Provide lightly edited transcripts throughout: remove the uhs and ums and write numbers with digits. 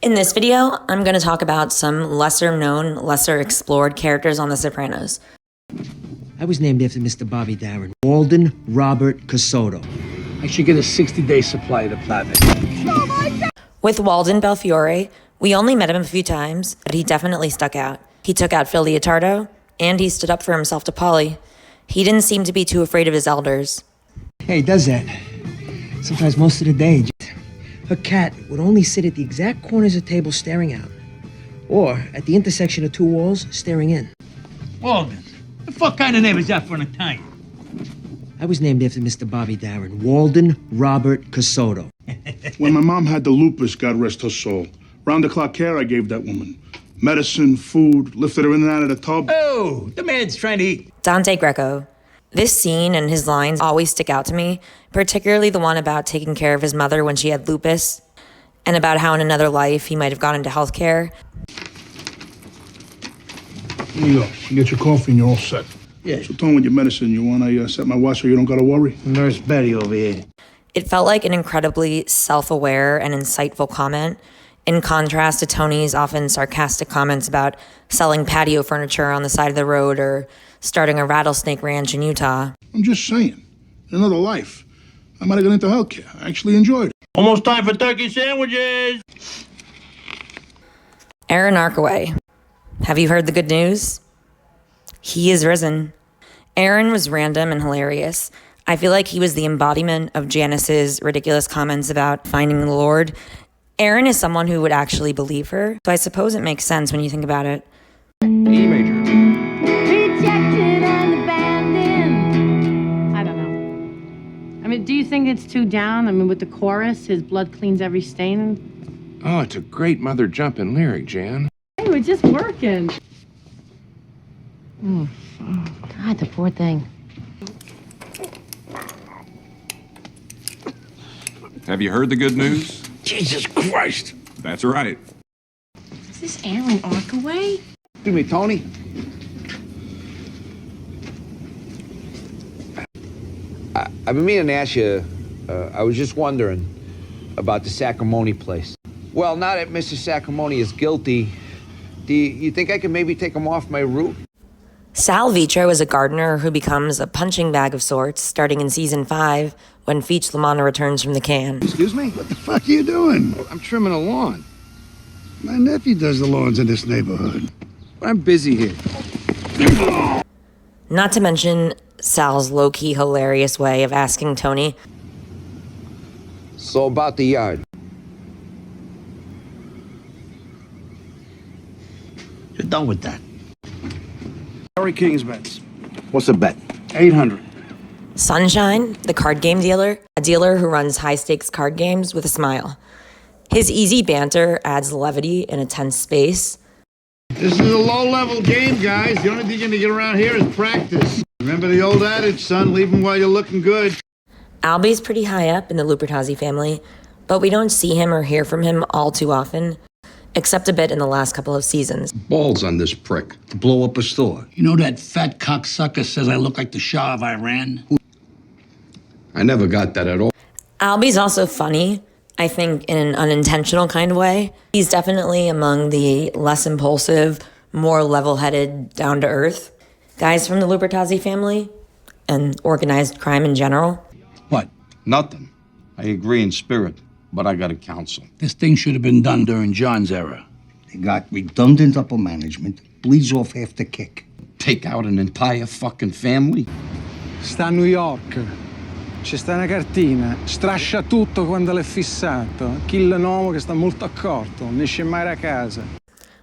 In this video, I'm going to talk about some lesser known, lesser explored characters on The Sopranos. I was named after Mr. Bobby Darin. Walden Robert Cassotto. I should get a 60-day supply of the platinum. Oh my God! With Walden Belfiore, we only met him a few times, but he definitely stuck out. He took out Phil Leotardo, and he stood up for himself to Paulie. He didn't seem to be too afraid of his elders. Hey, he does that. Sometimes most of the day. Her cat would only sit at the exact corners of the table staring out. Or at the intersection of two walls, staring in. Walden, the fuck kind of name is that for an Italian? I was named after Mr. Bobby Darin. Walden Robert Cassotto. When my mom had the lupus, God rest her soul, round-the-clock care I gave that woman. Medicine, food, lifted her in and out of the tub. Oh, the man's trying to eat. Dante Greco. This scene and his lines always stick out to me, particularly the one about taking care of his mother when she had lupus, and about how in another life he might have gone into healthcare. Here you go. You get your coffee and you're all set. Yeah. So tell me with your medicine, you want I set my watch so you don't gotta worry? Nurse Betty over here. It felt like an incredibly self-aware and insightful comment, in contrast to Tony's often sarcastic comments about selling patio furniture on the side of the road or starting a rattlesnake ranch in Utah. I'm just saying, in another life, I might have got into healthcare. I actually enjoyed it. Almost time for turkey sandwiches. Aaron Arkaway. Have you heard the good news? He is risen. Aaron was random and hilarious. I feel like he was the embodiment of Janice's ridiculous comments about finding the Lord. Aaron is someone who would actually believe her, so I suppose it makes sense when you think about it. E major. Rejected and abandoned. I don't know. I mean, do you think it's too down? I mean, with the chorus, his blood cleans every stain. Oh, it's a great mother jumping lyric, Jan. Hey, we're just working. Oh, God, the poor thing. Have you heard the good news? Jesus Christ. That's right. Is this Aaron Arkaway? Excuse me, Tony. I've been meaning to ask you, I was just wondering about the Sacrimony place. Well, now that Mr. Sacrimony is guilty, do you think I can maybe take him off my route? Sal Vitro is a gardener who becomes a punching bag of sorts starting in season 5 when Feach Lamanna returns from the can. Excuse me? What the fuck are you doing? I'm trimming a lawn. My nephew does the lawns in this neighborhood. I'm busy here. Not to mention Sal's low-key hilarious way of asking Tony, So about the yard. You're done with that. Harry King's bets. What's the bet? 800. Sunshine, the card game dealer, a dealer who runs high-stakes card games with a smile. His easy banter adds levity in a tense space. This is a low-level game, guys. The only thing you're gonna get around here is practice. Remember the old adage, son, leave them while you're looking good. Albie's pretty high up in the Lupertazzi family, but we don't see him or hear from him all too often, except a bit in the last couple of seasons. Balls on this prick to blow up a store. You know that fat cocksucker says I look like the Shah of Iran? I never got that at all. Albie's also funny, I think in an unintentional kind of way. He's definitely among the less impulsive, more level-headed, down-to-earth guys from the Lupertazzi family and organized crime in general. What? Nothing. I agree in spirit, but I got to counsel. This thing should have been done during John's era. They got redundant upper management, bleeds off half the kick. Take out an entire fucking family? Sta a New York. Ci sta una cartina. Strascia tutto quando l'è fissato. Killa un uomo che sta molto accorto. Non esce mai da casa.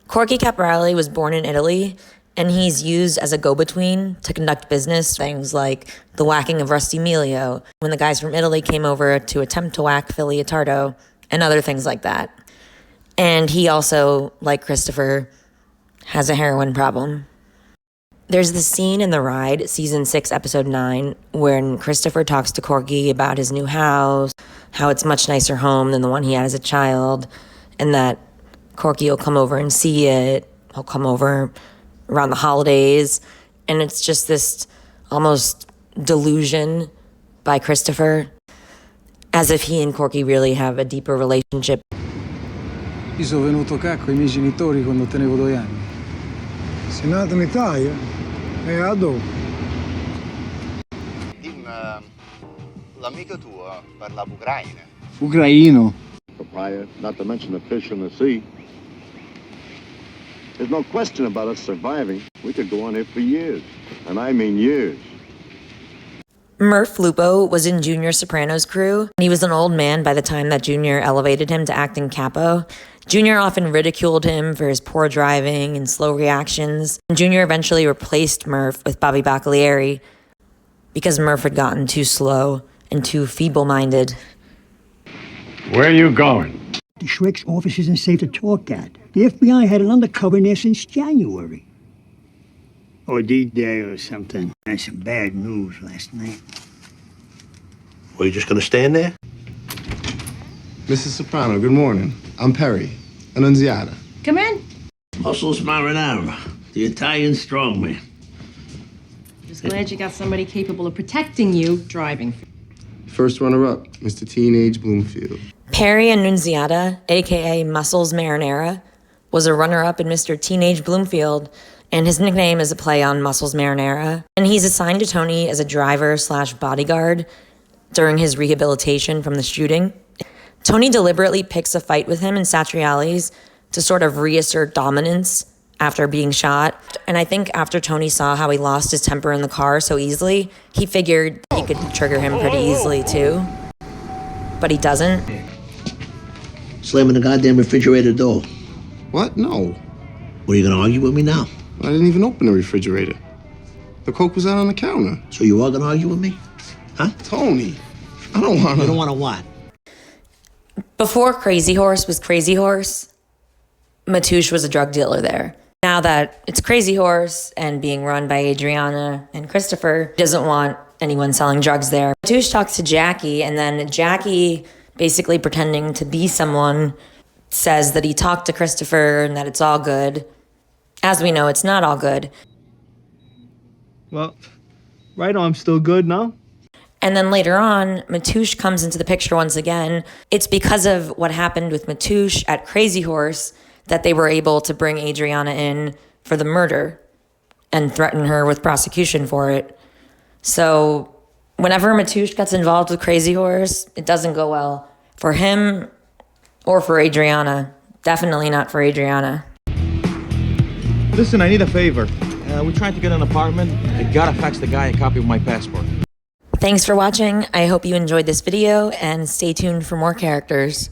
Corky Caporale was born in Italy, and he's used as a go-between to conduct business, things like the whacking of Rusty Emilio, when the guys from Italy came over to attempt to whack Phil Leotardo, and other things like that. And he also, like Christopher, has a heroin problem. There's the scene in The Ride, season 6, episode 9, when Christopher talks to Corky about his new house, how it's a much nicer home than the one he had as a child, and that Corky will come over and see it. He'll come over around the holidays, and it's just this almost delusion by Christopher, as if he and Corky really have a deeper relationship. Io sono venuto qua con i miei genitori quando tenevo 2 anni. Sei nato in Italia? E a dove? L'amico tuo parlava ucraino. Ucraino. Papaya, not to mention the fish in the sea. There's no question about us surviving. We could go on here for years. And I mean years. Murf Lupo was in Junior's Sopranos crew, and he was an old man by the time that Junior elevated him to acting capo. Junior often ridiculed him for his poor driving and slow reactions, and Junior eventually replaced Murf with Bobby Baccalieri because Murf had gotten too slow and too feeble-minded. Where are you going? The Schreck's office isn't safe to talk at. The FBI had an undercover in there since January. Or D-Day or something. That's some bad news last night. Were you just gonna stand there? Mrs. Soprano, good morning. I'm Perry, Annunziata. Come in. Muscles Marinara, the Italian strongman. Just glad you got somebody capable of protecting you driving. First runner-up, Mr. Teenage Bloomfield. Perry Annunziata, aka Muscles Marinara, was a runner-up in Mr. Teenage Bloomfield, and his nickname is a play on Muscles Marinara. And he's assigned to Tony as a driver/bodyguard during his rehabilitation from the shooting. Tony deliberately picks a fight with him in Satriali's to sort of reassert dominance after being shot. And I think after Tony saw how he lost his temper in the car so easily, he figured he could trigger him pretty easily too. But he doesn't. Slamming the goddamn refrigerator door. What? No. What, are you gonna argue with me now? I didn't even open the refrigerator. The Coke was out on the counter. So you are gonna argue with me? Huh? Tony, I don't wanna. You don't wanna what? Before Crazy Horse was Crazy Horse, Matush was a drug dealer there. Now that it's Crazy Horse and being run by Adriana and Christopher, he doesn't want anyone selling drugs there. Matush talks to Jackie, and then Jackie, basically pretending to be someone, says that he talked to Christopher and that it's all good. As we know, it's not all good. Well, right on, I'm still good now. And then later on, Matush comes into the picture once again. It's because of what happened with Matush at Crazy Horse that they were able to bring Adriana in for the murder and threaten her with prosecution for it. So whenever Matush gets involved with Crazy Horse, it doesn't go well for him or for Adriana. Definitely not for Adriana. Listen, I need a favor. We're trying to get an apartment. I gotta fax the guy a copy of my passport. Thanks for watching. I hope you enjoyed this video and stay tuned for more characters.